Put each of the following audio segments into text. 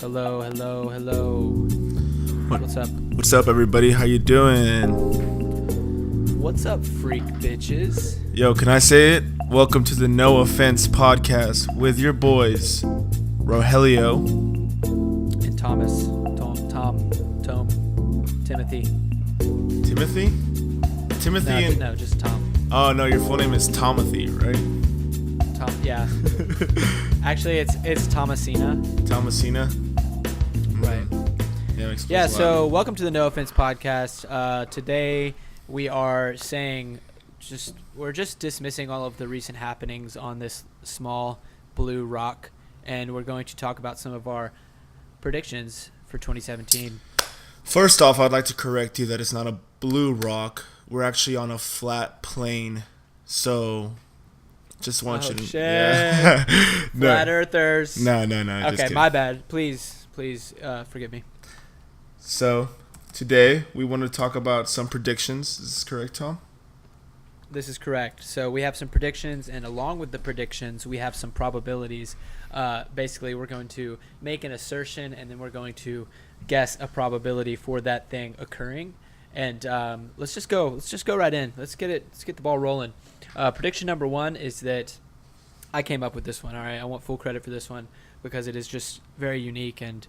Hello, hello, hello. What's up? What's up, everybody? How you doing? What's up, freak bitches? Yo, can I say it? Welcome to the No Offense podcast with your boys, Rogelio And Thomas. Tom. Timothy. Timothy? Timothy No, just Tom. Oh, no, your full name is Tomothy, right? Tom, yeah. Actually, it's Thomasina. Thomasina? Right. Yeah, so welcome to the No Offense podcast. Today we are we're just dismissing all of the recent happenings on this small blue rock, and we're going to talk about some of our predictions for 2017. First off, I'd like to correct you that it's not a blue rock. We're actually on a flat plane. So, just want you to... Shit. Yeah. Flat Earthers. No. Okay, my bad. Please forgive me. So, today we want to talk about some predictions. Is this correct, Tom? This is correct. So we have some predictions, and along with the predictions, we have some probabilities. Basically, we're going to make an assertion, and then we're going to guess a probability for that thing occurring. And let's just go right in. Let's get the ball rolling. Prediction number one is that I came up with this one. All right, I want full credit for this one because it is just very unique and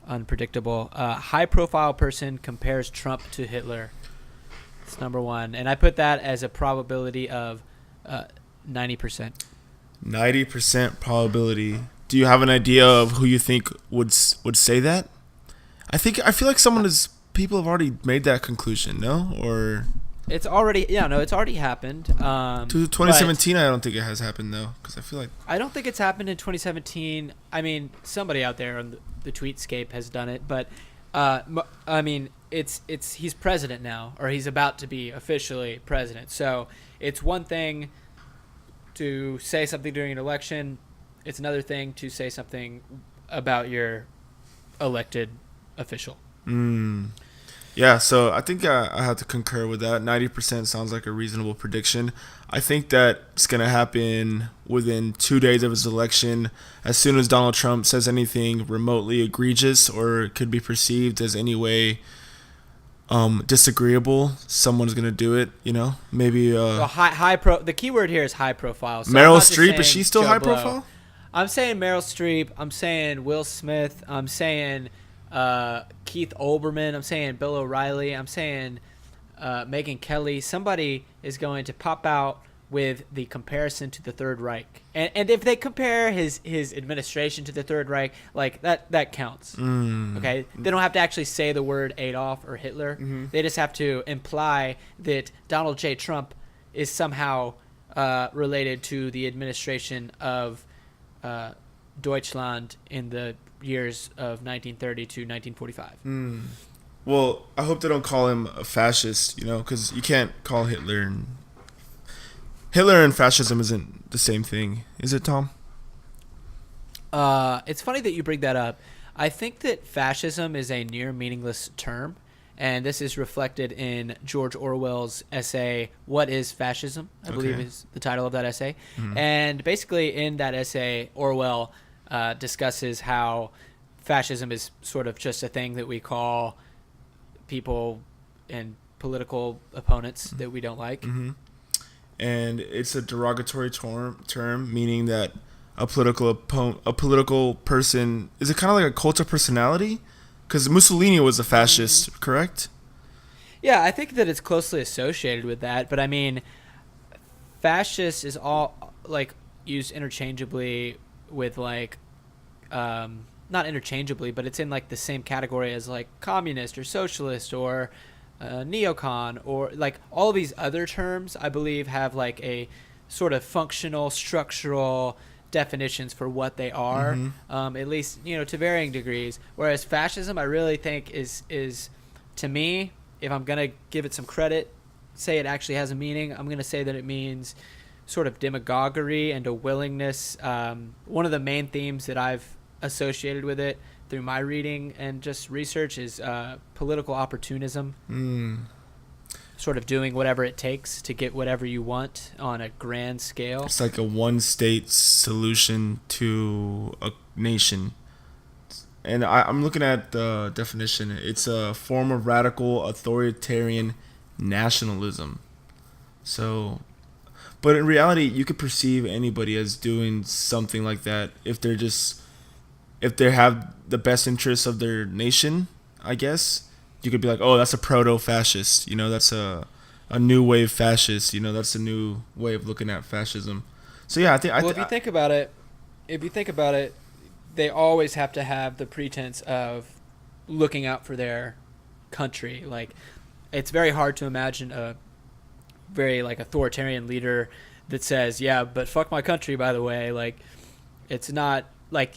unpredictable. High-profile person compares Trump to Hitler. It's number one, and I put that as a probability of 90%. 90% probability. Do you have an idea of who you think would say that? I feel like people have already made that conclusion, no? Or it's already happened. To 2017, I don't think it has happened though, because I feel like I don't think it's happened in 2017. I mean, somebody out there on the tweetscape has done it, but I mean, he's president now, or he's about to be officially president. So it's one thing to say something during an election. It's another thing to say something about your elected official. Yeah, so I think I have to concur with that. 90% sounds like a reasonable prediction. I think that it's going to happen within 2 days of his election. As soon as Donald Trump says anything remotely egregious or could be perceived as any way disagreeable, someone's going to do it, you know? Maybe the key word here is high profile. So Meryl Streep, is she still Joe high Blow. profile? I'm saying Meryl Streep. I'm saying Will Smith. I'm saying Keith Olbermann. I'm saying Bill O'Reilly. I'm saying Megyn Kelly. Somebody is going to pop out with the comparison to the Third Reich, and if they compare his administration to the Third Reich, like that counts. Okay, they don't have to actually say the word Adolf or Hitler. They just have to imply that Donald J. Trump is somehow related to the administration of Deutschland in the years of 1930 to 1945. Well, I hope they don't call him a fascist, you know, because you can't call Hitler and fascism isn't the same thing, is it, Tom? It's funny that you bring that up. I think that fascism is a near meaningless term, and this is reflected in George Orwell's essay, What is Fascism? I believe is the title of that essay. And basically in that essay, Orwell discusses how fascism is sort of just a thing that we call people and political opponents that we don't like. And it's a derogatory term, meaning that a political person, is it kind of like a cult of personality? Because Mussolini was a fascist, correct? Yeah, I think that it's closely associated with that, but I mean, fascist is all like used interchangeably with like, not interchangeably, but it's in like the same category as like communist or socialist or neocon, or like all these other terms I believe have like a sort of functional, structural definitions for what they are, at least, you know, to varying degrees. Whereas fascism, I really think is to me, if I'm gonna give it some credit, say it actually has a meaning, I'm gonna say that it means sort of demagoguery and a willingness. One of the main themes that I've associated with it through my reading and just research is political opportunism. Sort of doing whatever it takes to get whatever you want on a grand scale. It's like a one-state solution to a nation. and I'm looking at the definition. It's a form of radical authoritarian nationalism. So, but in reality, you could perceive anybody as doing something like that if they have the best interests of their nation. I guess you could be like, oh, that's a proto-fascist. That's a new wave fascist. That's a new way of looking at fascism. So yeah, I think. Well, if you think about it, they always have to have the pretense of looking out for their country. Like, it's very hard to imagine a very like authoritarian leader that says, "Yeah, but fuck my country." By the way, like, it's not like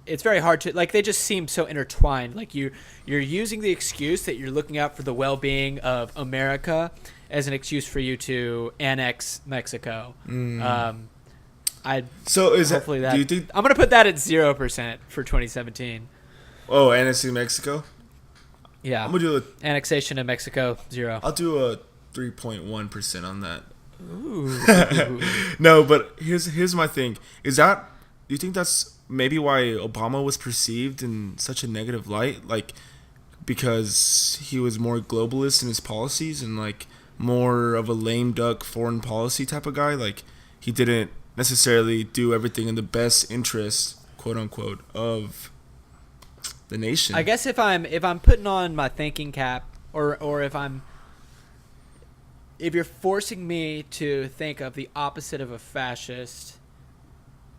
it's very hard to like. They just seem so intertwined. Like you're using the excuse that you're looking out for the well-being of America as an excuse for you to annex Mexico. So is hopefully that? Do you think? I'm gonna put that at 0% for 2017. Oh, annexing Mexico. Yeah, I'm gonna do annexation of Mexico 0. I'll do a 3.1% on that. Ooh. No, but here's my thing. Is that do you think that's maybe why Obama was perceived in such a negative light? Like because he was more globalist in his policies and like more of a lame duck foreign policy type of guy. Like he didn't necessarily do everything in the best interest, quote unquote, of the nation. I guess if I'm putting on my thinking cap, or if you're forcing me to think of the opposite of a fascist,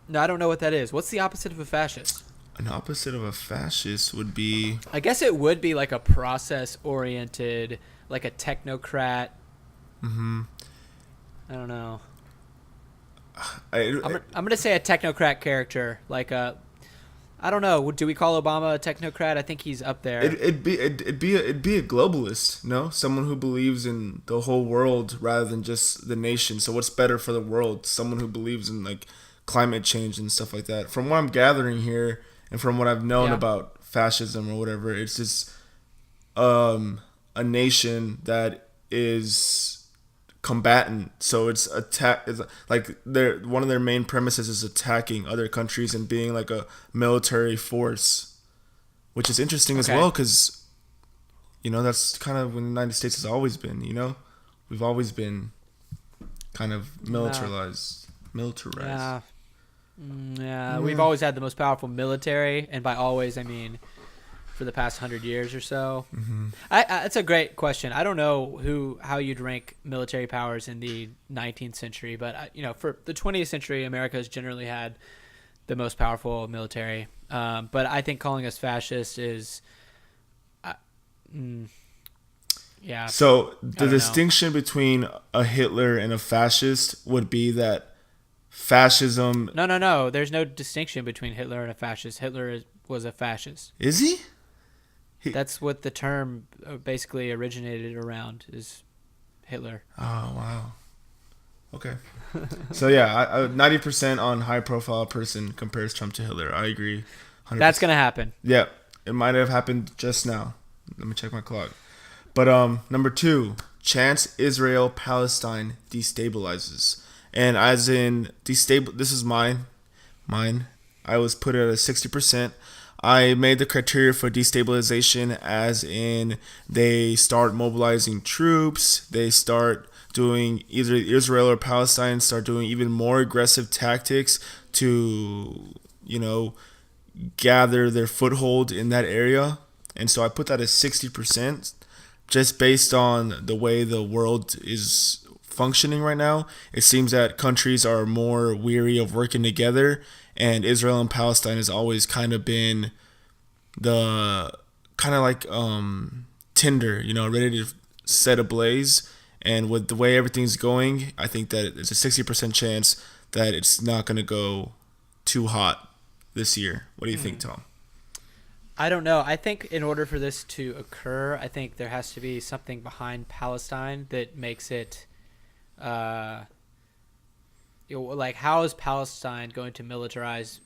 no, I don't know what that is. What's the opposite of a fascist? An opposite of a fascist would be. I guess it would be like a process-oriented, like a technocrat. Mm-hmm. I don't know. I'm I'm gonna say a technocrat character, like a. I don't know. Do we call Obama a technocrat? I think he's up there. It'd be a globalist, no? Someone who believes in the whole world rather than just the nation. So what's better for the world? Someone who believes in like climate change and stuff like that. From what I'm gathering here, and from what I've known about fascism or whatever, it's just a nation that is combatant. So it's like one of their main premises is attacking other countries and being like a military force, which is interesting as well because that's kind of what the United States has always been. We've always been kind of militarized. Yeah. Yeah, we've always had the most powerful military, and by always I mean for the past 100 years or so. Mm-hmm. It's a great question. I don't know how you'd rank military powers in the 19th century, but for the 20th century, America has generally had the most powerful military. But I think calling us fascist is, yeah. So the distinction between a Hitler and a fascist would be that fascism. No. There's no distinction between Hitler and a fascist. Hitler was a fascist. Is he? That's what the term basically originated around, is Hitler. Oh, wow. Okay. So, yeah, 90% on high-profile person compares Trump to Hitler. I agree. 100%. That's going to happen. Yeah. It might have happened just now. Let me check my clock. But number 2, chance Israel-Palestine destabilizes. And as in, this is mine. I was put it at 60%. I made the criteria for destabilization as in they start mobilizing troops, they start doing either Israel or Palestine start doing even more aggressive tactics to, gather their foothold in that area. And so I put that at 60% just based on the way the world is functioning right now. It seems that countries are more weary of working together. And Israel and Palestine has always kind of been the kind of like tinder, ready to set ablaze. And with the way everything's going, I think that it's a 60% chance that it's not going to go too hot this year. What do you think, Tom? I don't know. I think in order for this to occur, I think there has to be something behind Palestine that makes it like, how is Palestine going to militarize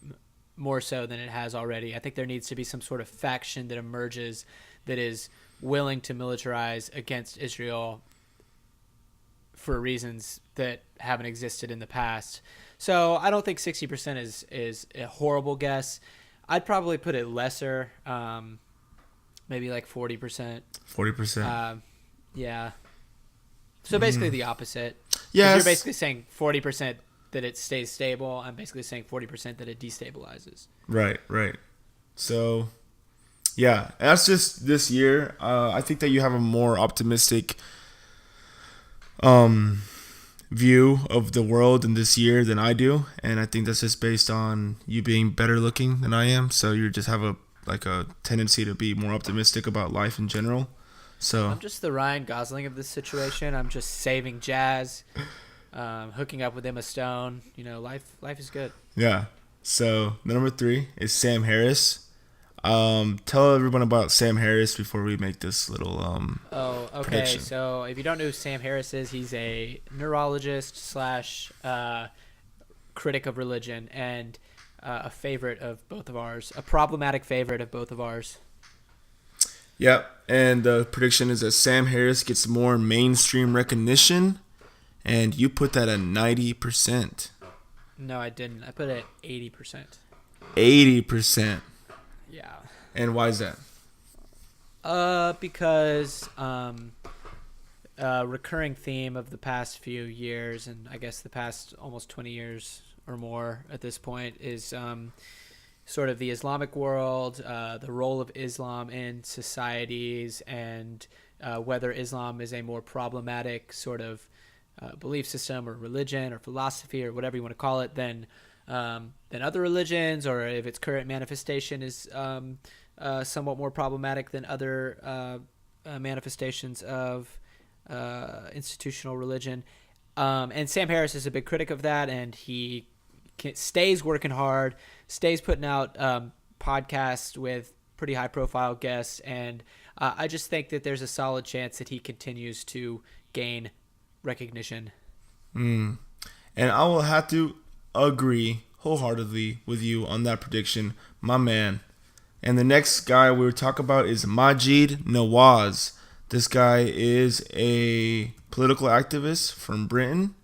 more so than it has already? I think there needs to be some sort of faction that emerges that is willing to militarize against Israel for reasons that haven't existed in the past. So I don't think 60% is a horrible guess. I'd probably put it lesser, maybe like 40%. 40%. Yeah. So basically the opposite. 'Cause Yes. you're basically saying 40% that it stays stable. I'm basically saying 40% that it destabilizes. Right. So, yeah, that's just this year. I think that you have a more optimistic view of the world in this year than I do, and I think that's just based on you being better looking than I am. So you just have a tendency to be more optimistic about life in general. So I'm just the Ryan Gosling of this situation. I'm just saving Jazz, hooking up with Emma Stone. Life is good. yeah. So the number 3 is Sam Harris. Tell everyone about Sam Harris before we make this little Oh, okay. prediction. So if you don't know who Sam Harris is, he's a neurologist slash critic of religion and a favorite of both of ours, a problematic favorite of both of ours. Yep, and the prediction is that Sam Harris gets more mainstream recognition, and you put that at 90%. No, I didn't. I put it at 80%. 80%. Yeah. And why is that? Because recurring theme of the past few years, and I guess the past almost 20 years or more at this point, is sort of the Islamic world, the role of Islam in societies, and whether Islam is a more problematic sort of belief system or religion or philosophy or whatever you want to call it than other religions, or if its current manifestation is somewhat more problematic than other manifestations of institutional religion. And Sam Harris is a big critic of that, and he stays working hard, stays putting out podcasts with pretty high-profile guests, and I just think that there's a solid chance that he continues to gain recognition. And I will have to agree wholeheartedly with you on that prediction, my man. And the next guy we will talk about is Maajid Nawaz. This guy is a political activist from Britain,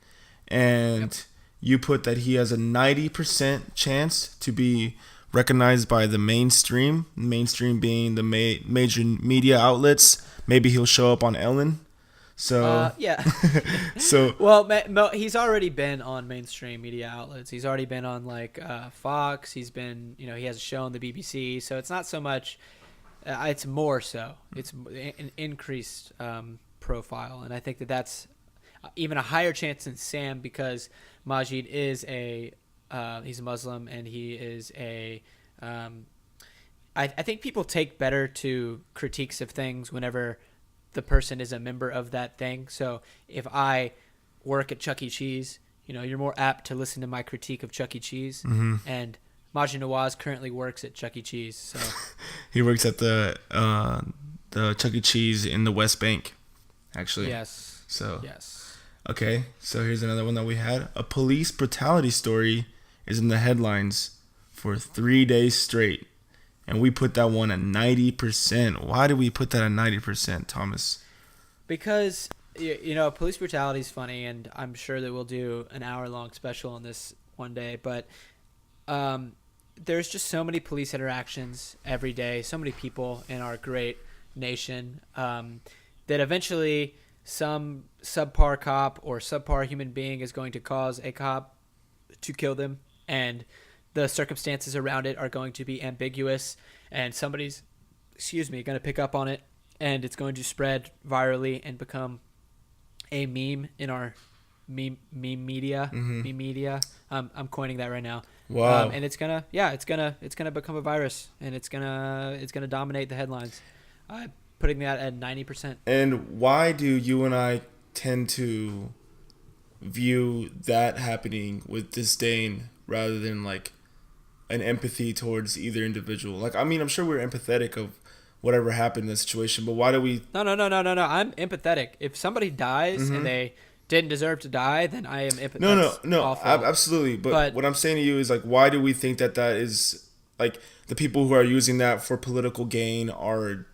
and you put that he has a 90% chance to be recognized by the mainstream being the major media outlets. Maybe he'll show up on Ellen. So yeah. so Well, he's already been on mainstream media outlets. He's already been on like Fox. He's been, he has a show on the BBC. So it's not so much. It's more so. It's an increased profile, and I think that that's even a higher chance than Sam, because Maajid is he's a Muslim, and he is I think people take better to critiques of things whenever the person is a member of that thing. So if I work at Chuck E. Cheese, you're more apt to listen to my critique of Chuck E. Cheese. Mm-hmm. And Maajid Nawaz currently works at Chuck E. Cheese. So he works at the Chuck E. Cheese in the West Bank, actually. yes. So Yes. okay, so here's another one that we had. A police brutality story is in the headlines for 3 days straight. And we put that one at 90%. Why did we put that at 90%, Thomas? Because, police brutality is funny, and I'm sure that we'll do an hour-long special on this one day. But there's just so many police interactions every day, so many people in our great nation, that eventually some subpar cop or subpar human being is going to cause a cop to kill them, and the circumstances around it are going to be ambiguous, and somebody's going to pick up on it, and it's going to spread virally and become a meme in our meme media. Mm-hmm. Meme media. I'm coining that right now. Wow. And it's gonna become a virus, and it's gonna dominate the headlines. Putting that at 90%. And why do you and I tend to view that happening with disdain rather than like an empathy towards either individual? Like, I mean, I'm sure we're empathetic of whatever happened in the situation, but why do we? No. I'm empathetic. If somebody dies and they didn't deserve to die, then I am empathetic. No, absolutely. But what I'm saying to you is like, why do we think that is like the people who are using that for political gain are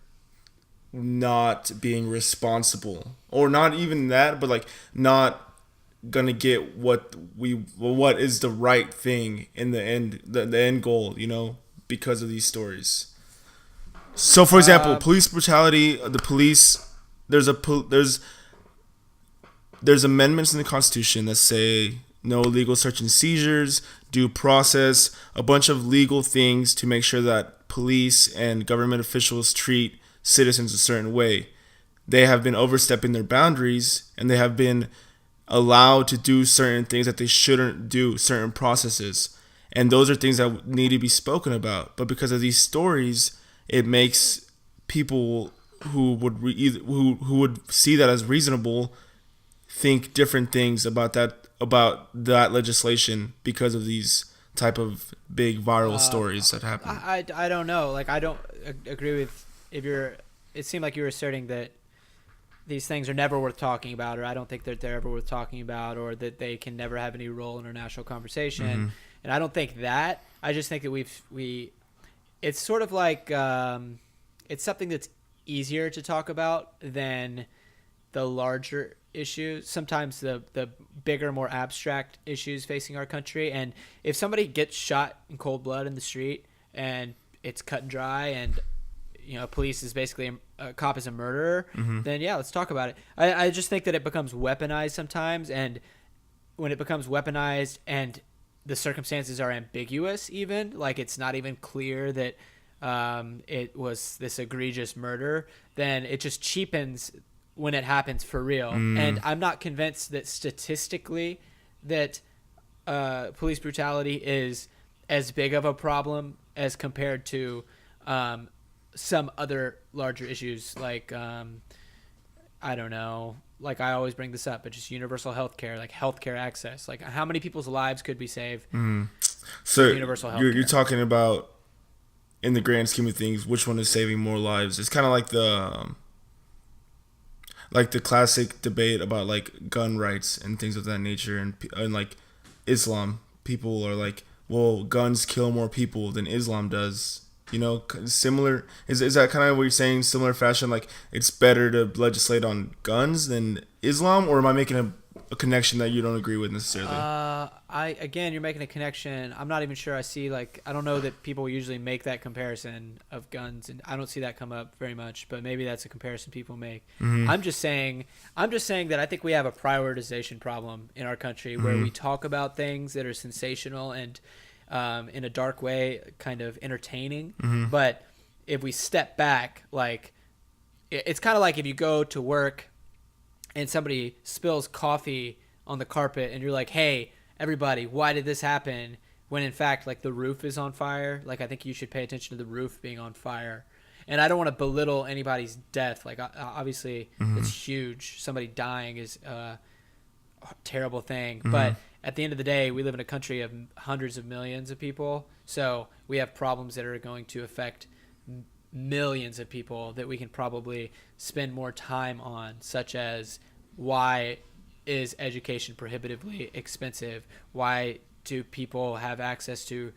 not being responsible, or not even that, but like not gonna get what is the right thing in the end, the end goal, because of these stories. So, for example, police brutality. The police. There's amendments in the Constitution that say no illegal search and seizures, due process, a bunch of legal things to make sure that police and government officials treat citizens a certain way. They have been overstepping their boundaries, and they have been allowed to do certain things that they shouldn't do, certain processes. And those are things that need to be spoken about. But because of these stories, it makes people who would see that as reasonable think different things about that legislation because of these type of big viral stories that happen. I don't know. Like, I don't agree with it seemed like you were asserting that these things are never worth talking about, or I don't think that they're ever worth talking about, or that they can never have any role in our national conversation. Mm-hmm. And I don't think that. I just think that it's sort of like it's something that's easier to talk about than the larger issues, sometimes the bigger, more abstract issues facing our country. And if somebody gets shot in cold blood in the street and it's cut and dry, and police is basically a cop is a murderer, then yeah, let's talk about it. I just think that it becomes weaponized sometimes, and when it becomes weaponized and the circumstances are ambiguous, even like it's not even clear that it was this egregious murder, then it just cheapens when it happens for real. And I'm not convinced that statistically that police brutality is as big of a problem as compared to some other larger issues, like I don't know, like I always bring this up, but just universal health care, like healthcare access, like how many people's lives could we save? So universal health you're talking about, in the grand scheme of things, which one is saving more lives? It's kind of like the classic debate about like gun rights and things of that nature, and like Islam. People are like, well, guns kill more people than Islam does. Similar. Is that kind of what you're saying? Similar fashion, like it's better to legislate on guns than Islam, or am I making a connection that you don't agree with necessarily? You're making a connection. I'm not even sure I see, like, I don't know that people usually make that comparison of guns, and I don't see that come up very much, but maybe that's a comparison people make. I'm just saying that I think we have a prioritization problem in our country where we talk about things that are sensational and in a dark way, kind of entertaining. But if we step back, like, it's kind of like if you go to work and somebody spills coffee on the carpet and you're like, hey, everybody, why did this happen? When in fact, like, the roof is on fire. Like, I think you should pay attention to the roof being on fire. And I don't want to belittle anybody's death. Like, obviously, it's huge. Somebody dying is a terrible thing. But at the end of the day, we live in a country of hundreds of millions of people. So we have problems that are going to affect millions of people that we can probably spend more time on, such as why is education prohibitively expensive? Why do people have access to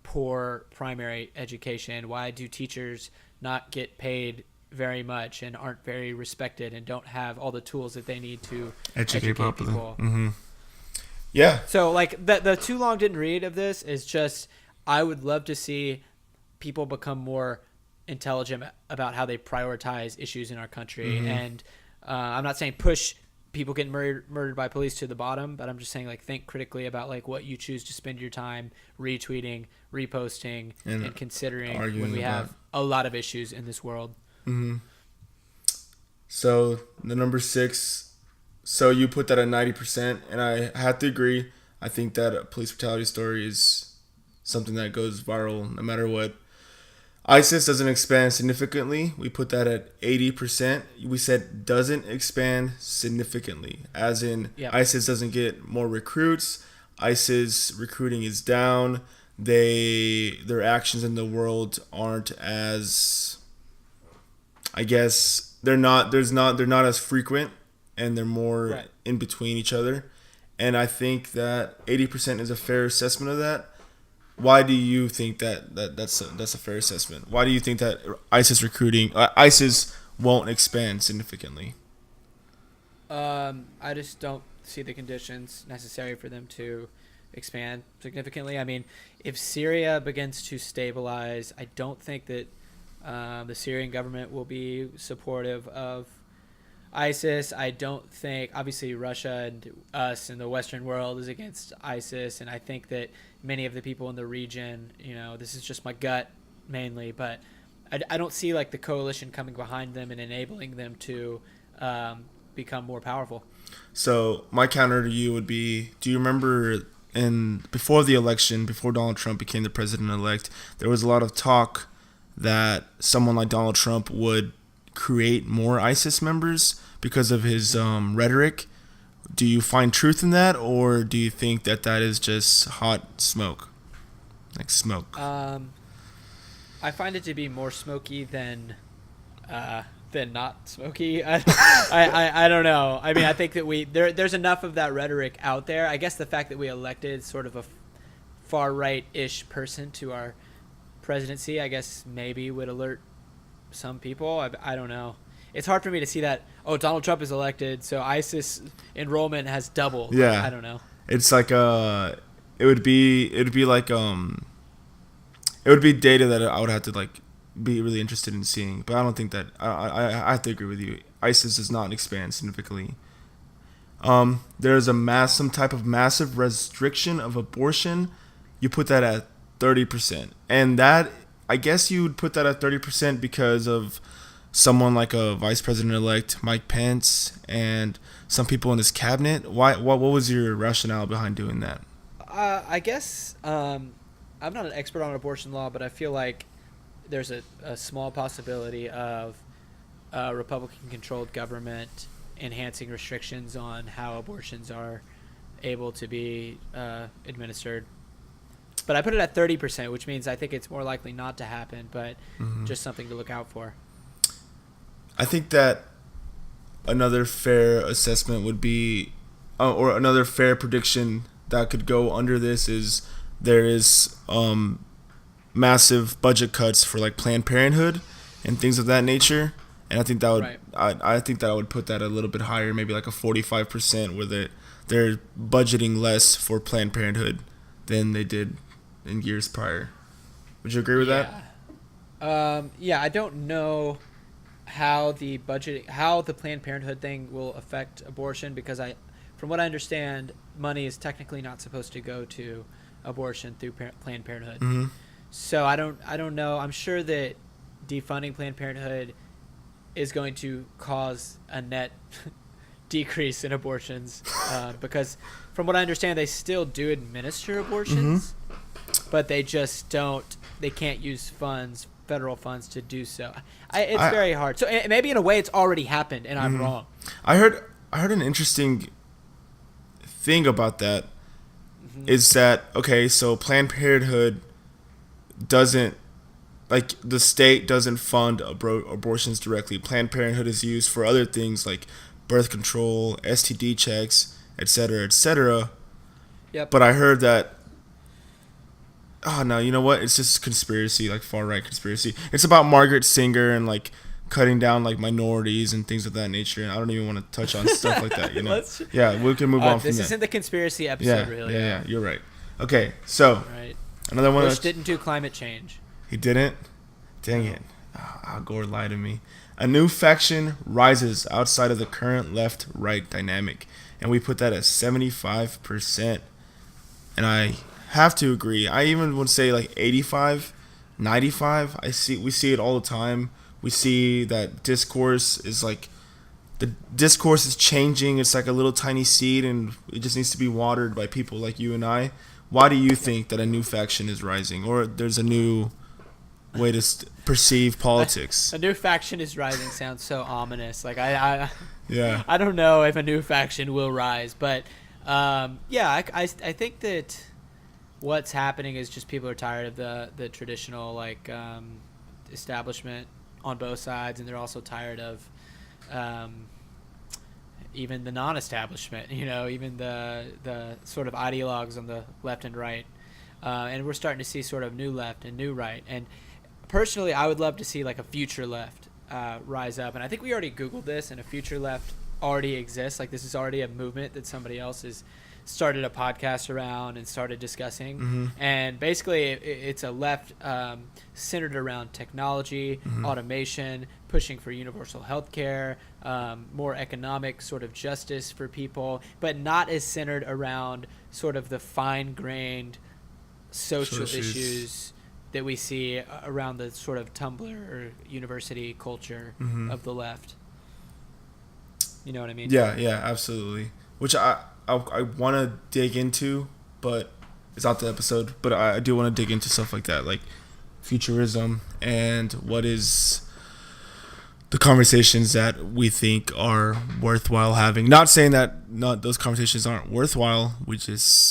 poor primary education? Why do teachers not get paid very much and aren't very respected and don't have all the tools that they need to educate people? Yeah. So, like, the too long didn't read of this is just, I would love to see people become more intelligent about how they prioritize issues in our country. And I'm not saying push people getting murdered by police to the bottom, but I'm just saying, like, think critically about, like, what you choose to spend your time retweeting, reposting, and considering when we have a lot of issues in this world. So the number 6, so you put that at 90%, and I have to agree. I think that a police brutality story is something that goes viral no matter what. ISIS doesn't expand significantly. We put that at 80%. We said doesn't expand significantly, as in ISIS doesn't get more recruits. ISIS recruiting is down. Their actions in the world aren't as, I guess, they're not as frequent, and they're more in between each other. And I think that 80% is a fair assessment of that. Why do you think that's a fair assessment? Why do you think that ISIS won't expand significantly? I just don't see the conditions necessary for them to expand significantly. I mean, if Syria begins to stabilize, I don't think that the Syrian government will be supportive of ISIS. I don't think, obviously, Russia and us and the Western world is against ISIS, and I think that many of the people in the region, this is just my gut mainly, but I don't see like the coalition coming behind them and enabling them to become more powerful. So my counter to you would be: do you remember before the election, before Donald Trump became the president-elect, there was a lot of talk that someone like Donald Trump would create more ISIS members because of his rhetoric. Do you find truth in that, or do you think that is just hot smoke, like smoke? I find it to be more smoky than not smoky. I don't know. I mean, I think that there's enough of that rhetoric out there. I guess the fact that we elected sort of a far right-ish person to our presidency, I guess maybe would alert some people. I don't know. It's hard for me to see that. Oh, Donald Trump is elected, so ISIS enrollment has doubled. Yeah, I don't know. It's like it would be like it would be data that I would have to like be really interested in seeing, but I don't think that I have to agree with you. ISIS does not expand significantly. There's some type of massive restriction of abortion. You put that at 30%, and that, I guess you would put that at 30% because of someone like a Vice President-elect Mike Pence and some people in his cabinet. Why? What was your rationale behind doing that? I guess I'm not an expert on abortion law, but I feel like there's a small possibility of a Republican-controlled government enhancing restrictions on how abortions are able to be administered. But I put it at 30%, which means I think it's more likely not to happen, but just something to look out for. I think that another fair assessment would be, or another fair prediction that could go under this is there is massive budget cuts for like Planned Parenthood and things of that nature, and I think that would I think that I would put that a little bit higher, maybe like a 45%, where they're budgeting less for Planned Parenthood than they did in years prior. Would you agree with that? Yeah, I don't know how the Planned Parenthood thing will affect abortion, because from what I understand, money is technically not supposed to go to abortion through Planned Parenthood. Mm-hmm. So I don't know. I'm sure that defunding Planned Parenthood is going to cause a net decrease in abortions, because from what I understand, they still do administer abortions, but they just they can't use federal funds to do so. It's very hard. So maybe in a way it's already happened and I'm wrong. I heard an interesting thing about that, is that, okay, so Planned Parenthood doesn't, like, the state doesn't fund abortions directly. Planned Parenthood is used for other things like birth control, STD checks, etc., etc. Yep. But I heard that, oh no, you know what? It's just conspiracy, like far right conspiracy. It's about Margaret Sanger and like cutting down like minorities and things of that nature. And I don't even want to touch on stuff like that. Yeah, we can move on from that. This isn't the conspiracy episode, really. Yeah, you're right. Okay, so another one. Bush didn't do climate change. He didn't? Dang it. Al Gore lied to me. A new faction rises outside of the current left-right dynamic, and we put that at 75%. And I have to agree. I even would say like 85, 95. We see it all the time. We see that discourse is like, the discourse is changing. It's like a little tiny seed, and it just needs to be watered by people like you and I. Why do you think that a new faction is rising, or there's a new way to perceive politics? A new faction is rising sounds so ominous. Like I don't know if a new faction will rise, but I think that what's happening is just people are tired of the traditional like establishment on both sides, and they're also tired of even the non-establishment, even the sort of ideologues on the left and right, and we're starting to see sort of new left and new right. And personally, I would love to see like a future left rise up, and I think we already Googled this, and a future left already exists. Like, this is already a movement that somebody else is started a podcast around and started discussing. Mm-hmm. And basically, it's a left centered around technology, Mm-hmm. automation, pushing for universal health care, more economic sort of justice for people, but not as centered around sort of the fine-grained social issues that we see around the sort of Tumblr or university culture Mm-hmm. of the left. You know what I mean? Yeah, yeah, absolutely. Which I want to dig into, but it's not the episode. But I do want to dig into stuff like that, like futurism and what is the conversations that we think are worthwhile having. Not saying that not those conversations aren't worthwhile.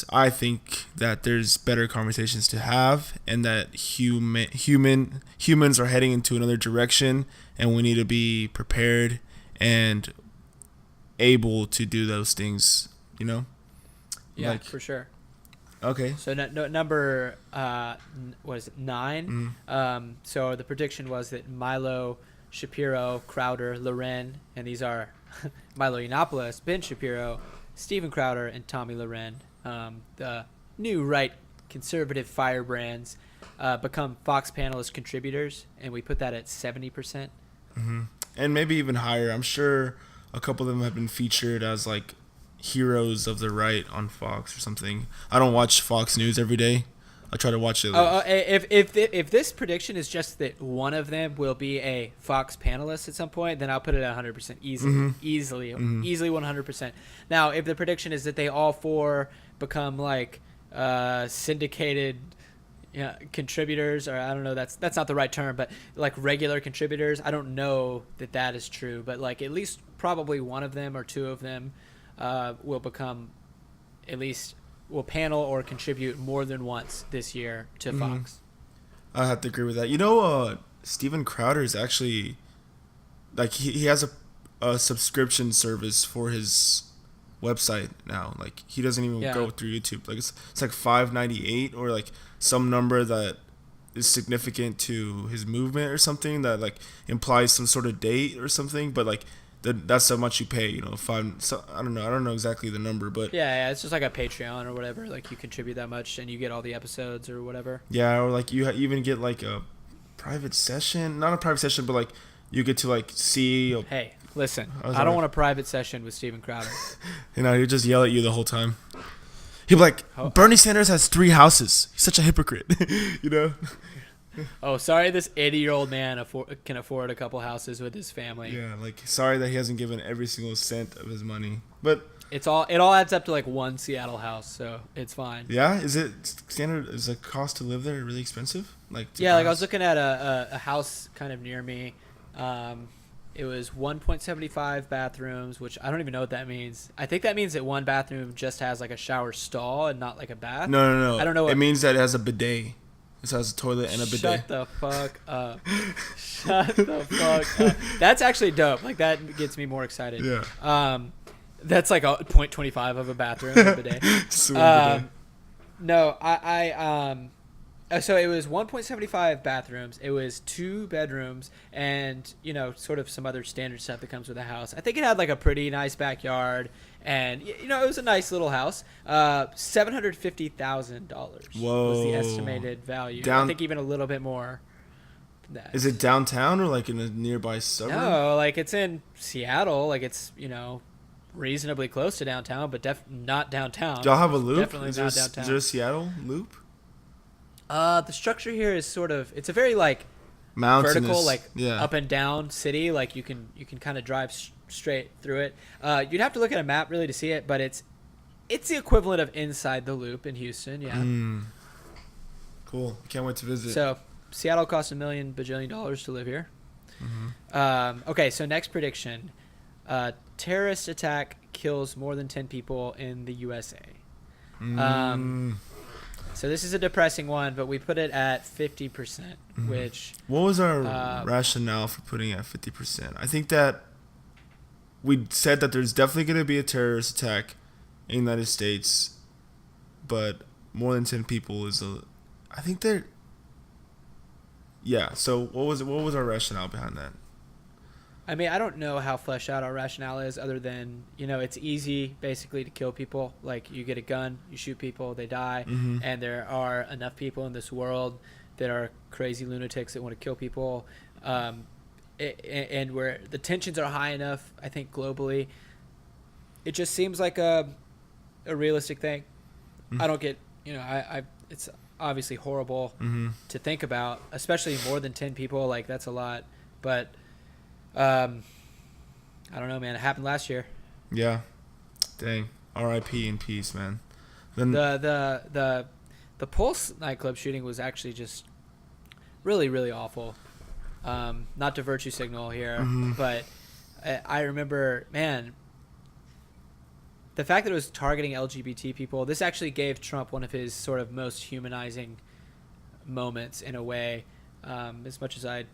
I think that there's better conversations to have, and that humans are heading into another direction, and we need to be prepared and able to do those things. You know? Yeah, Like- for sure. Okay. So number what is it, 9? Mm. So the prediction was that Milo, Shapiro, Crowder, Loren, and these are Milo Yiannopoulos, Ben Shapiro, Steven Crowder, and Tommy Loren, the new right conservative firebrands, become Fox panelist contributors, and we put that at 70%. And maybe even higher. I'm sure a couple of them have been featured as like heroes of the right on Fox or something. I don't watch Fox News every day. I try to watch it. If this prediction is just that one of them will be a Fox panelist at some point, then I'll put it at 100% easily, easily 100%. Now, if the prediction is that they all four become like syndicated contributors, or I don't know, that's not the right term, but like regular contributors, I don't know that is true, but like at least probably one of them or two of them will become at least. Will panel or contribute more than once this year to Fox. I have to agree with that. You know, Steven Crowder is actually like he has a subscription service for his website now. Like he doesn't even go through YouTube. Like it's like $5.98 or like some number that is significant to his movement or something that like implies some sort of date or something. But like that's how much you pay, you know. I don't know exactly the number, but yeah, it's just like a Patreon or whatever. Like you contribute that much and you get all the episodes or whatever. Yeah, or like you even get like a private session, not a private session, but like you get to like see. Hey, listen, I don't want a private session with Steven Crowder. You know, he'll just yell at you the whole time. He'll be like, Bernie Sanders has 3 houses. He's such a hypocrite, you know. Oh, sorry, this 80-year-old man can afford a couple houses with his family. Yeah, like sorry that he hasn't given every single cent of his money, but it all adds up to like one Seattle house, so it's fine. Yeah, is the cost to live there really expensive? Like I was looking at a house kind of near me. It was 1.75 bathrooms, which I don't even know what that means. I think that means that one bathroom just has like a shower stall and not like a bath. No. I don't know. It means that it has a bidet. It has a toilet and a bidet. Shut the fuck up. Shut the fuck up. That's actually dope. Like, that gets me more excited. Yeah. That's like a 0.25 of a bathroom, a bidet. No, so it was 1.75 bathrooms. It was 2 bedrooms and, you know, sort of some other standard stuff that comes with a house. I think it had like a pretty nice backyard and, you know, it was a nice little house. $750,000 was the estimated value. I think even a little bit more than that. Is it downtown or like in a nearby suburb? No, like it's in Seattle. Like it's, you know, reasonably close to downtown, but not downtown. Do y'all have a loop? Definitely not downtown. Is there a Seattle loop? The structure here is sort of, it's a very like mountainous, vertical, like up and down city. Like you can kind of drive straight through it. You'd have to look at a map really to see it, but it's the equivalent of inside the loop in Houston. Yeah. Cool. Can't wait to visit. So Seattle costs $1 million bajillion to live here. Okay, so next prediction: terrorist attack kills more than 10 people in the USA. So this is a depressing one, but we put it at 50%, which... What was our rationale for putting it at 50%? I think that we said that there's definitely going to be a terrorist attack in the United States, but more than 10 people is I think they're... Yeah, so what was our rationale behind that? I mean, I don't know how fleshed out our rationale is, other than, it's easy basically to kill people. Like, you get a gun, you shoot people, they die, Mm-hmm. and there are enough people in this world that are crazy lunatics that want to kill people, and where the tensions are high enough, I think globally, it just seems like a realistic thing. I don't get, it's obviously horrible Mm-hmm. to think about, especially more than 10 people. Like, that's a lot, but. I don't know, man. It happened last year. Yeah. Dang. R.I.P. in peace, man. Then The Pulse nightclub shooting was actually just really, really awful. Not to virtue signal here, Mhm. but I remember, man, the fact that it was targeting LGBT people. This actually gave Trump one of his sort of most humanizing moments in a way. As much as I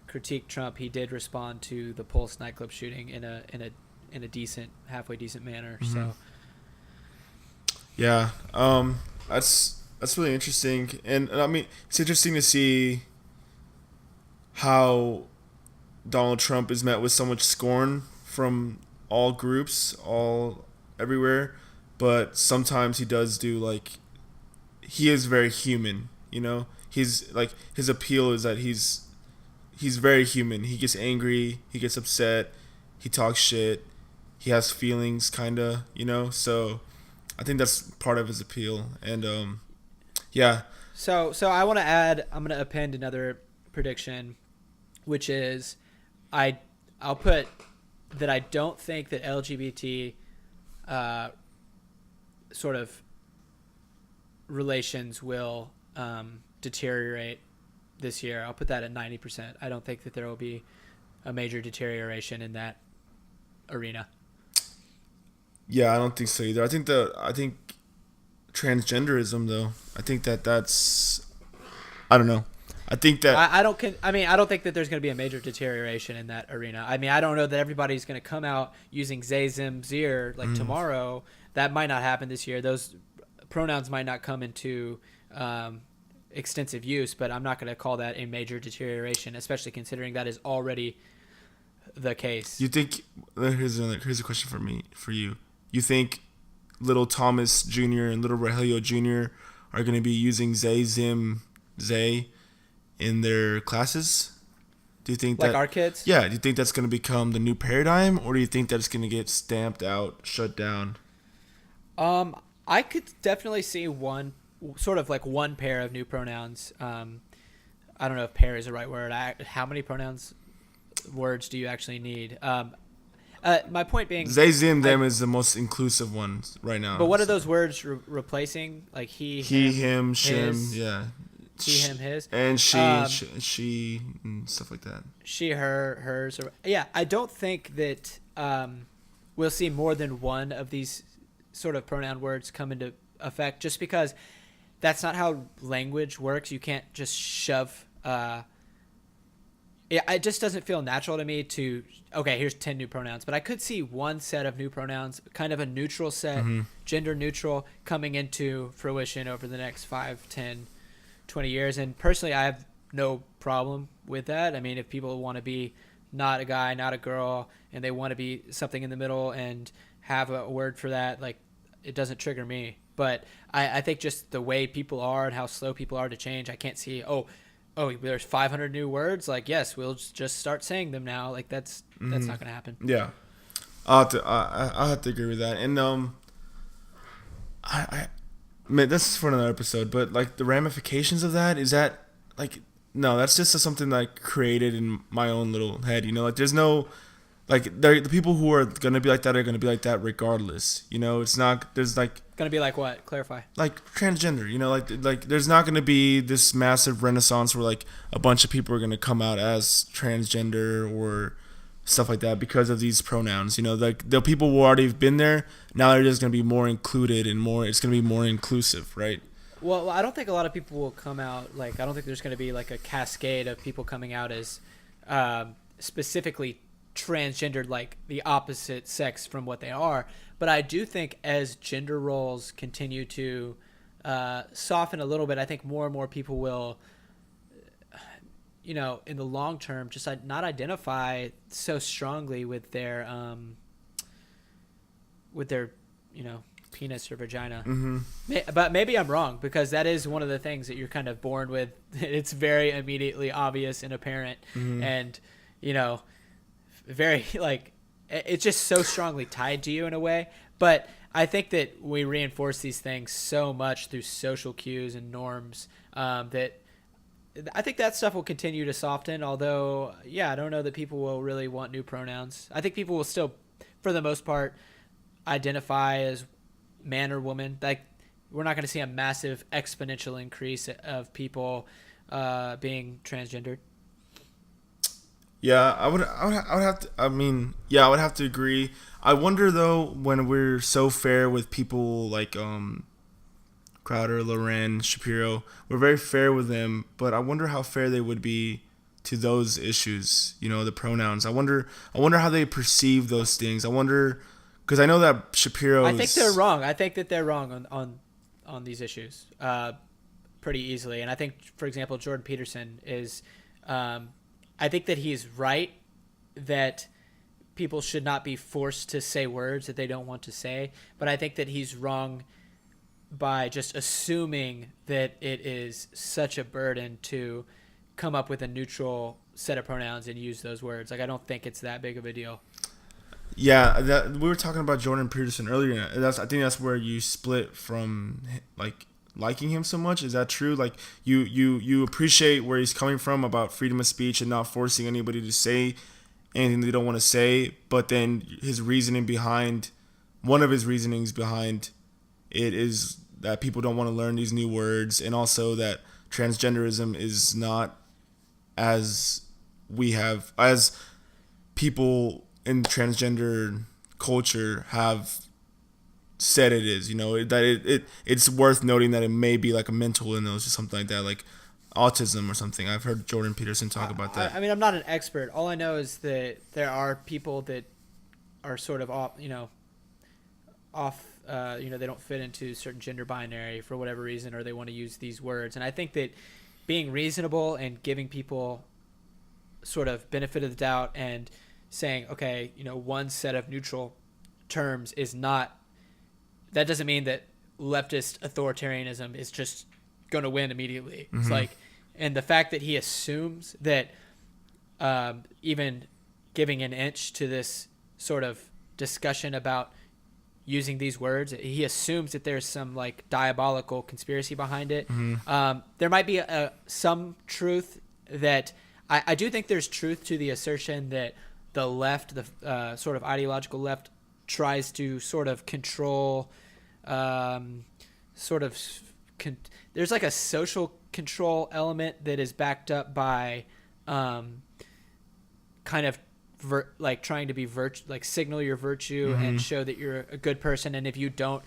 critique Trump, he did respond to the Pulse nightclub shooting in a decent, halfway decent manner. Mhm. So Yeah. That's really interesting, and I mean it's interesting to see how Donald Trump is met with so much scorn from all groups, all everywhere, but sometimes he does do like he is very human, you know? He's like his appeal is that he's very human. He gets angry, he gets upset, he talks shit, he has feelings kinda, you know? So I think that's part of his appeal. And yeah. so I want to add. I'm going to append another prediction, which is, I'll put that I don't think that LGBT sort of relations will deteriorate this year. I'll put that at 90%. I don't think that there will be a major deterioration in that arena. Yeah, I don't think so either. I think transgenderism though. I think that's I don't know. I think that I don't. I don't think that there's going to be a major deterioration in that arena. I mean, I don't know that everybody's going to come out using they, them, zir like tomorrow. That might not happen this year. Those pronouns might not come into extensive use, but I'm not going to call that a major deterioration, especially considering that is already the case. you think here's a question for you. You think little Thomas Jr. and little Rogelio Jr. are going to be using they, them, they in their classes? Do you think Like that our kids? Yeah, do you think that's going to become the new paradigm, or do you think that it's going to get stamped out, shut down? I could definitely see one pair of new pronouns. I don't know if pair is the right word. How many words do you actually need? My point being, They, them is the most inclusive one right now. but what are those words replacing? Like He, him, him, shim, his, yeah. he, him, his, And she, Um, she, and stuff like that. she, her, hers. Yeah, I don't think that we'll see more than one of these sort of pronoun words come into effect, just because that's not how language works. You can't just shove. It just doesn't feel natural to me to, okay, here's 10 new pronouns. But I could see one set of new pronouns, kind of a neutral set, gender neutral, coming into fruition over the next 5, 10, 20 years. And personally, I have no problem with that. I mean, if people want to be not a guy, not a girl, and they want to be something in the middle and have a word for that, like, it doesn't trigger me. But I think just the way people are and how slow people are to change, I can't see, oh, there's 500 new words. Like, yes, we'll just start saying them now. Like, that's not going to happen. Yeah, I'll have to agree with that. And I man, this is for another episode. But like the ramifications of that, is that like no, that's just something that I created in my own little head. You know, like there's no like the people who are gonna be like that are gonna be like that regardless. You know, it's not there's like. Gonna be like what? Clarify. Like transgender, you know, like there's not gonna be this massive renaissance where like a bunch of people are gonna come out as transgender or stuff like that because of these pronouns. You know, like the people who already have been there now they're just gonna be more included and more. It's gonna be more inclusive, right? Well, I don't think a lot of people will come out. Like, I don't think there's gonna be like a cascade of people coming out as specifically transgendered, like the opposite sex from what they are. But I do think as gender roles continue to soften a little bit, I think more and more people will, in the long term, just not identify so strongly with their, penis or vagina. Mm-hmm. But maybe I'm wrong, because that is one of the things that you're kind of born with. It's very immediately obvious and apparent, Mm-hmm. and very like it's just so strongly tied to you in a way. But I think that we reinforce these things so much through social cues and norms, that I think that stuff will continue to soften. Although, yeah, I don't know that people will really want new pronouns. I think people will still, for the most part, identify as man or woman. Like, we're not going to see a massive exponential increase of people being transgendered. Yeah, I would have to. I mean, yeah, I would have to agree. I wonder though, when we're so fair with people like Crowder, Loren, Shapiro, we're very fair with them, but I wonder how fair they would be to those issues. The pronouns. I wonder how they perceive those things. I wonder, because I know that Shapiro. I think they're wrong. I think that they're wrong on these issues pretty easily. And I think, for example, Jordan Peterson is. I think that he's right that people should not be forced to say words that they don't want to say. But I think that he's wrong by just assuming that it is such a burden to come up with a neutral set of pronouns and use those words. Like, I don't think it's that big of a deal. Yeah, we were talking about Jordan Peterson earlier. I think that's where you split from liking him so much. Is that true? Like, you appreciate where he's coming from about freedom of speech and not forcing anybody to say anything they don't want to say, but then one of his reasonings behind it is that people don't want to learn these new words, and also that transgenderism is not as people in transgender culture have said it is, that it's worth noting that it may be like a mental illness or something like that, like autism or something. I've heard Jordan Peterson talk about that. I mean, I'm not an expert. All I know is that there are people that are sort of off, they don't fit into certain gender binary for whatever reason, or they want to use these words. And I think that being reasonable and giving people sort of benefit of the doubt and saying, okay, one set of neutral terms is not, that doesn't mean that leftist authoritarianism is just going to win immediately. Mm-hmm. It's like, and the fact that he assumes that even giving an inch to this sort of discussion about using these words, he assumes that there's some like diabolical conspiracy behind it. Mm-hmm. There might be some truth that I do think there's truth to the assertion that the left, the sort of ideological left, tries to sort of control, there's like a social control element that is backed up by kind of like trying to be like signal your virtue mm-hmm. and show that you're a good person. And if you don't,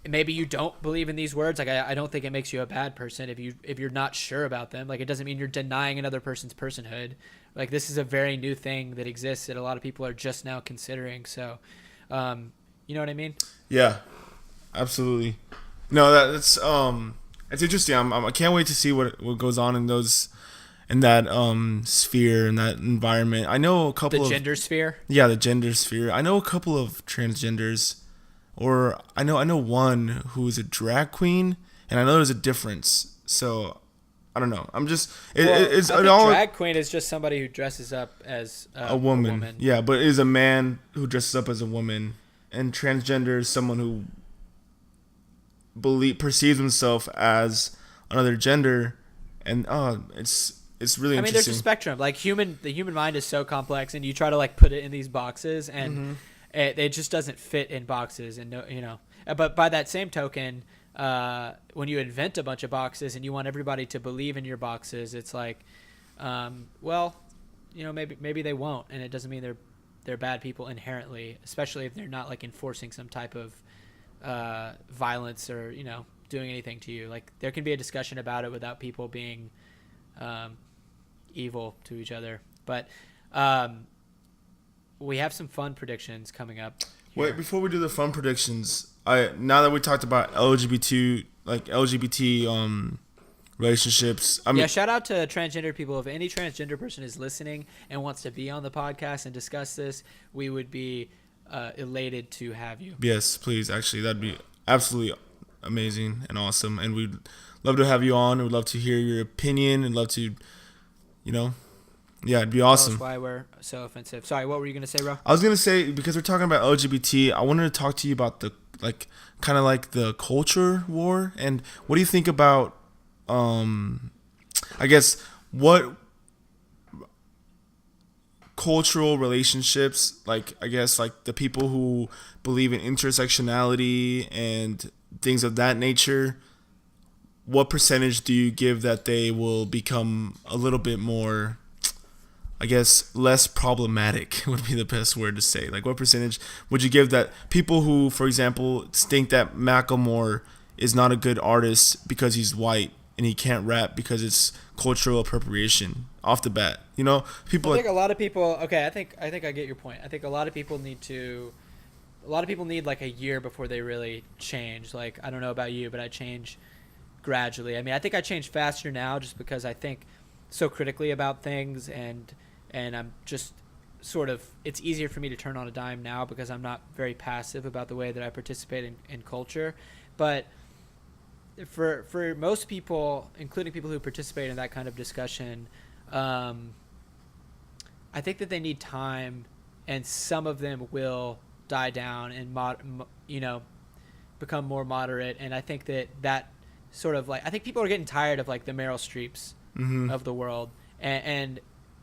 maybe you don't believe in these words. Like, I don't think it makes you a bad person if you're not sure about them. Like, it doesn't mean you're denying another person's personhood. Like, this is a very new thing that exists that a lot of people are just now considering. So, you know what I mean? Yeah, absolutely. No, that's it's interesting. I can't wait to see what goes on in that sphere, in that environment. I know a couple of... The gender sphere? Yeah, the gender sphere. I know a couple of transgenders, or I know one who is a drag queen, and I know there's a difference. So, I don't know. I'm just... drag queen is just somebody who dresses up as a woman. Yeah, but is a man who dresses up as a woman. And transgender is someone who perceives himself as another gender, and it's really interesting. I mean, there's a spectrum. Like, the human mind is so complex, and you try to like put it in these boxes, and mm-hmm. it just doesn't fit in boxes. And but by that same token, when you invent a bunch of boxes and you want everybody to believe in your boxes, it's like, maybe they won't, and it doesn't mean they're bad people inherently, especially if they're not like enforcing some type of violence or doing anything to you. Like, there can be a discussion about it without people being evil to each other. But we have some fun predictions coming up here. Wait, before we do the fun predictions, now that we talked about LGBT relationships. I mean, Yeah, shout out to transgender people. If any transgender person is listening and wants to be on the podcast and discuss this, we would be elated to have you. yes, please. Actually, that'd be absolutely amazing and awesome. And we'd love to have you on. We'd love to hear your opinion and love to, you know, yeah, it'd be awesome. That's why we're so offensive. Sorry, what were you gonna say, bro? I was gonna say, because we're talking about LGBT, I wanted to talk to you about the kind of like the culture war, and what do you think about, I guess, what cultural relationships, like I guess like the people who believe in intersectionality and things of that nature. What percentage do you give that they will become a little bit more, I guess, less problematic would be the best word to say. Like, what percentage would you give that people who, for example, think that Macklemore is not a good artist because he's white and he can't rap because it's cultural appropriation off the bat? You know, people. I think a lot of people. Okay, I think I get your point. I think a lot of people need like a year before they really change. Like, I don't know about you, but I change gradually. I mean, I think I change faster now just because I think so critically about things, and I'm just sort of, it's easier for me to turn on a dime now because I'm not very passive about the way that I participate in culture. But for most people, including people who participate in that kind of discussion, I think that they need time, and some of them will die down and become more moderate. And I think that sort of like, I think people are getting tired of like the Meryl Streeps of the world, and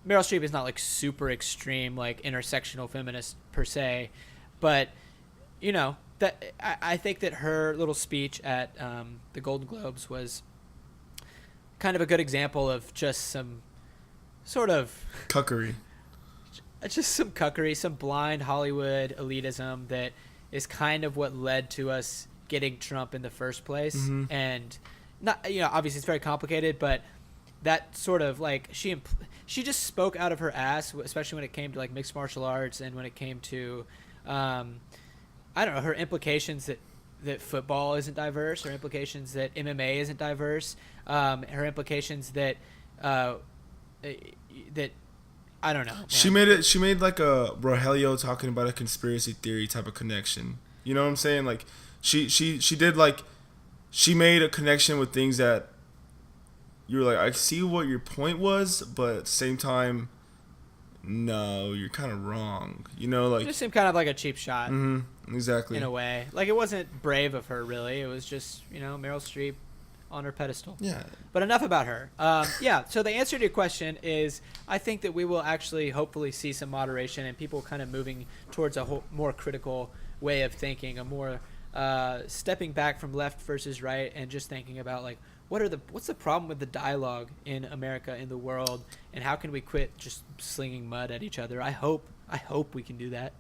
Meryl Streep is not like super extreme like intersectional feminist per se, but you know that I think that her little speech at the Golden Globes was kind of a good example of just some sort of Cuckery. just some cuckery, some blind Hollywood elitism that is kind of what led to us getting Trump in the first place. And not, you know, obviously it's very complicated, but that sort of like she just spoke out of her ass, especially when it came to like mixed martial arts, and when it came to I don't know, her implications that football isn't diverse, her implications that MMA isn't diverse, her implications that that I don't know, man. She made like a Rogelio talking about a conspiracy theory type of connection. You know what I'm saying? Like she did, like, she made a connection with things that you were like, I see what your point was, but at the same time, no, you're kind of wrong. You know, like, it just seemed kind of like a cheap shot. Exactly. In a way, like, it wasn't brave of her, really. It was just, you know, Meryl Streep on her pedestal. Yeah. But enough about her. Yeah. So the answer to your question is, I think that we will actually hopefully see some moderation and people kind of moving towards a more critical way of thinking, a more stepping back from left versus right, and just thinking about like, what's the problem with the dialogue in America, in the world, and how can we quit just slinging mud at each other? I hope we can do that.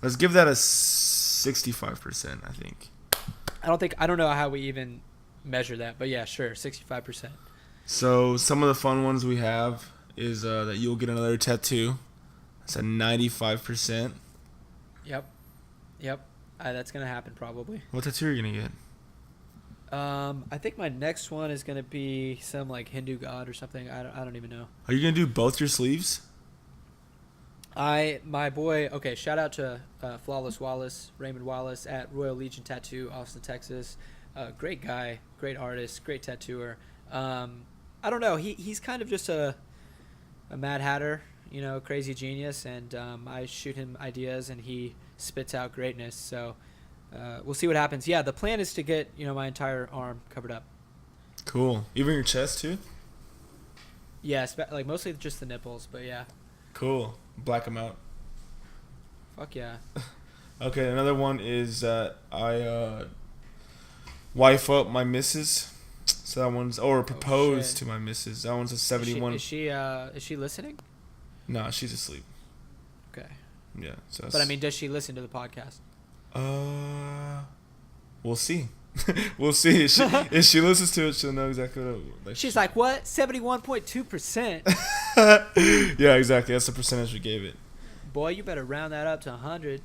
Let's give that a 65%, I think. I don't know how we even measure that, but yeah, sure, 65%. So some of the fun ones we have is that you'll get another tattoo. That's a 95%. Yep. That's gonna happen probably. What tattoo are you gonna get? I think my next one is gonna be some like Hindu god or something. I don't even know. Are you gonna do both your sleeves? My boy. Okay, shout out to Flawless Wallace, Raymond Wallace at Royal Legion Tattoo, Austin, Texas. Great guy, great artist, great tattooer. I don't know. He's kind of just a Mad Hatter, you know, crazy genius, and I shoot him ideas and he spits out greatness. So we'll see what happens. Yeah, the plan is to get, you know, my entire arm covered up. Cool. Even your chest too? Yeah, like mostly just the nipples, but yeah. Cool. Black them out. Fuck yeah. Okay, another one is that I wife up my missus. So that one's, or propose to my missus. That one's a 71. Is she listening? No, she's asleep. Okay. Yeah. So. But I mean, does she listen to the podcast? We'll see. We'll see. If she listens to it, she'll know exactly what. Like, she's like, what? 71.2%. Yeah, exactly. That's the percentage we gave it. Boy, you better round that up to 100.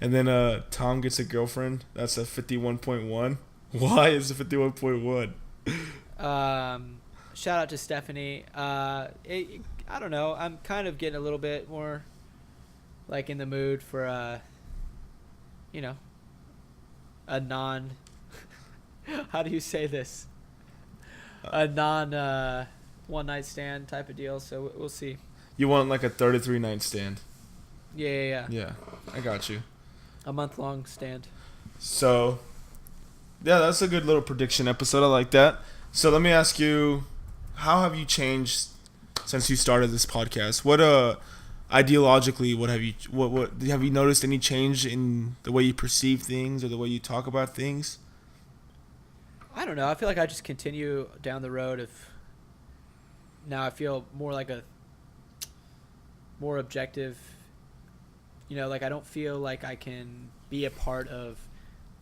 And then Tom gets a girlfriend. That's a 51.1. Why is it 51.1? Shout out to Stephanie. I don't know. I'm kind of getting a little bit more like in the mood for you know, a non. How do you say this? A non one night stand type of deal. So we'll see. You want like a 33 night stand? Yeah. Yeah, I got you. A month long stand. So, yeah, that's a good little prediction episode. I like that. So let me ask you, how have you changed since you started this podcast? What ideologically, what have you noticed any change in the way you perceive things or the way you talk about things? I don't know. I feel like I just continue down the road of. Now I feel more like a more objective. You know, like I don't feel like I can be a part of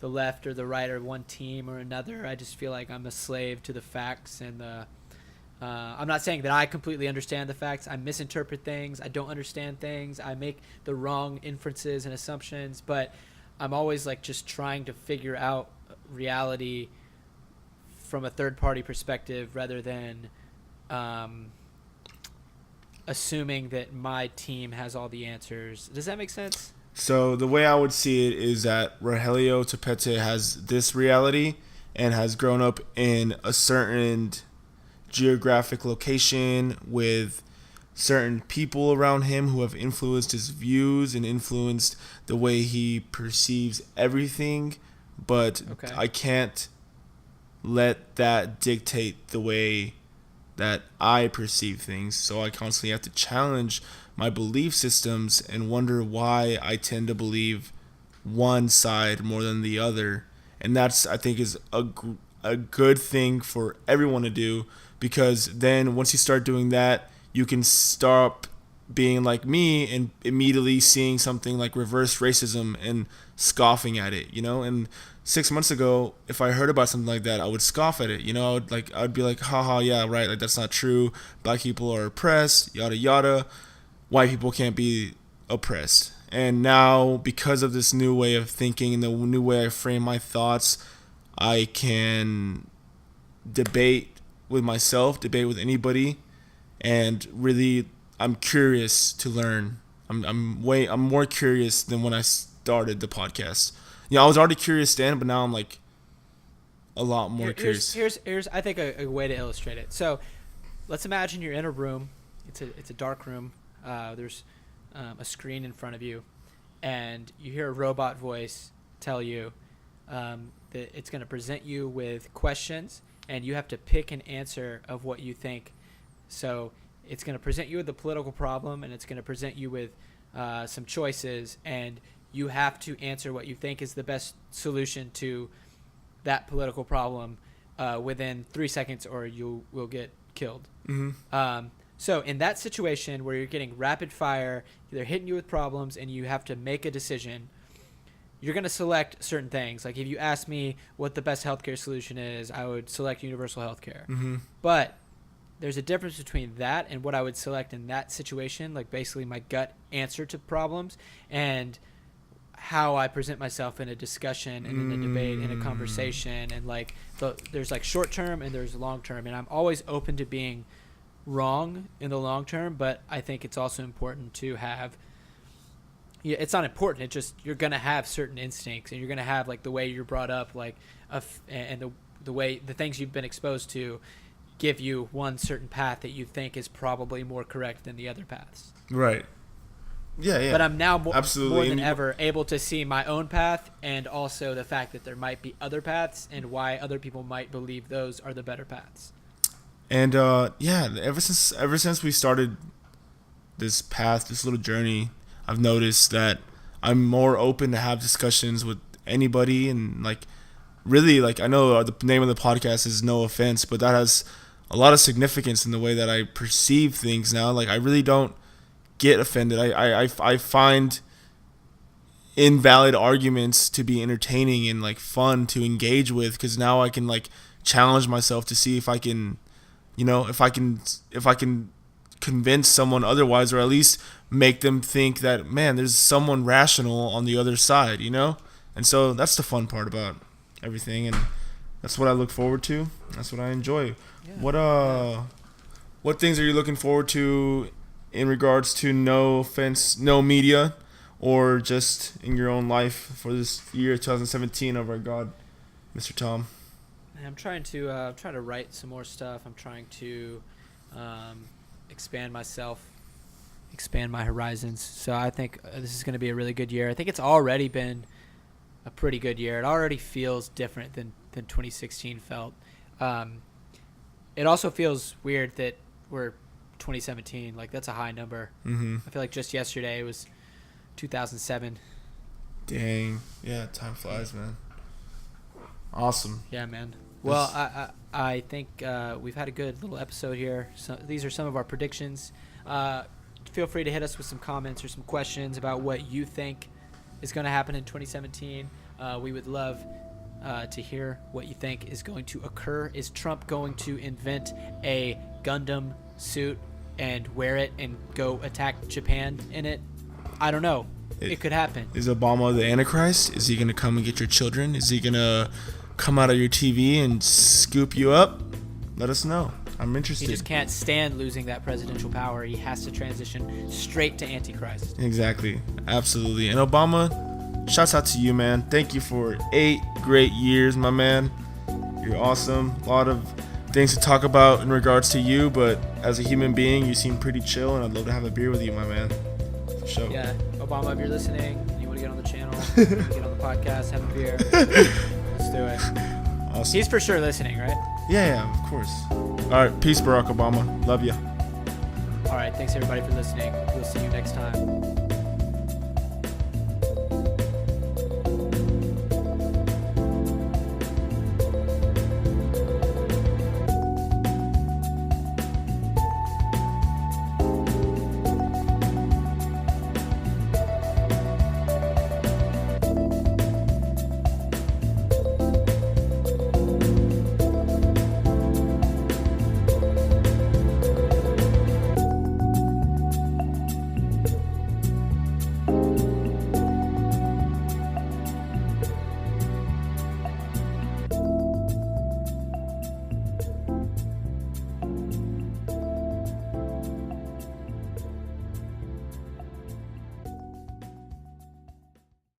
the left or the right or one team or another. I just feel like I'm a slave to the facts and the. I'm not saying that I completely understand the facts. I misinterpret things. I don't understand things. I make the wrong inferences and assumptions. But I'm always like just trying to figure out reality from a third-party perspective rather than assuming that my team has all the answers. Does that make sense? So the way I would see it is that Rogelio Tepete has this reality and has grown up in a certain geographic location with certain people around him who have influenced his views and influenced the way he perceives everything. But Okay. I can't let that dictate the way that I perceive things. So I constantly have to challenge my belief systems and wonder why I tend to believe one side more than the other. And that's, I think, is a good thing for everyone to do, because then once you start doing that, you can stop being like me and immediately seeing something like reverse racism and scoffing at it, you know? And 6 months ago, if I heard about something like that, I would scoff at it, you know? I'd be like, haha, yeah, right, like that's not true. Black people are oppressed, yada yada. White people can't be oppressed. And now, because of this new way of thinking and the new way I frame my thoughts, I can debate with myself, debate with anybody, and really, I'm curious to learn. I'm more curious than when I started the podcast. You know, I was already curious then, but now I'm like a lot more curious. Here's I think a way to illustrate it. So, let's imagine you're in a room. It's a dark room. There's a screen in front of you, and you hear a robot voice tell you that it's going to present you with questions, and you have to pick an answer of what you think. So it's going to present you with a political problem, and it's going to present you with some choices, and you have to answer what you think is the best solution to that political problem within 3 seconds, or you will get killed. Mm-hmm. So in that situation where you're getting rapid fire, they're hitting you with problems, and you have to make a decision, you're going to select certain things. Like if you ask me what the best healthcare solution is, I would select universal healthcare. Mm-hmm. But there's a difference between that and what I would select in that situation, like basically my gut answer to problems, and how I present myself in a discussion and in a debate, in a conversation, and like there's like short term and there's long term, and I'm always open to being wrong in the long term, but I think it's also important to have. Yeah, it's not important. It's just you're gonna have certain instincts, and you're gonna have like the way you're brought up, like and the way the things you've been exposed to give you one certain path that you think is probably more correct than the other paths. Right. Yeah. But I'm now absolutely more than ever able to see my own path, and also the fact that there might be other paths and why other people might believe those are the better paths. And ever since we started this path, this little journey, I've noticed that I'm more open to have discussions with anybody, and like really, like I know the name of the podcast is No Offense, but that has a lot of significance in the way that I perceive things now. Like I really don't get offended. I find invalid arguments to be entertaining and like fun to engage with, because now I can like challenge myself to see if I can, you know, if I can convince someone otherwise, or at least make them think that, man, there's someone rational on the other side, you know? And so that's the fun part about everything. And That's what I look forward to. That's what I enjoy. Yeah. What things are you looking forward to in regards to no media, or just in your own life for this year 2017 of our God, Mr. Tom? I'm trying to write some more stuff. I'm trying to expand myself, expand my horizons. So I think this is going to be a really good year. I think it's already been a pretty good year. It already feels different than 2016 felt. It also feels weird that we're 2017. Like, that's a high number. Mm-hmm. I feel like just yesterday it was 2007. Dang. Yeah, time flies, man. Awesome. Yeah, man. Well, I think we've had a good little episode here. So these are some of our predictions. Feel free to hit us with some comments or some questions about what you think is going to happen in 2017. We would love to hear what you think is going to occur. Is Trump going to invent a Gundam suit and wear it and go attack Japan in it? I don't know. It could happen. Is Obama the Antichrist? Is he going to come and get your children? Is he going to come out of your TV and scoop you up? Let us know. I'm interested. He just can't stand losing that presidential power. He has to transition straight to Antichrist. Exactly. Absolutely. And Obama, shouts out to you, man. Thank you for 8 great years, my man. You're awesome. A lot of things to talk about in regards to you, but as a human being, you seem pretty chill, and I'd love to have a beer with you, my man. For sure. Yeah. Obama, if you're listening, and you want to get on the channel, you want to get on the podcast, have a beer, let's do it. Awesome. He's for sure listening, right? Yeah, of course. All right. Peace, Barack Obama. Love you. All right. Thanks, everybody, for listening. We'll see you next time.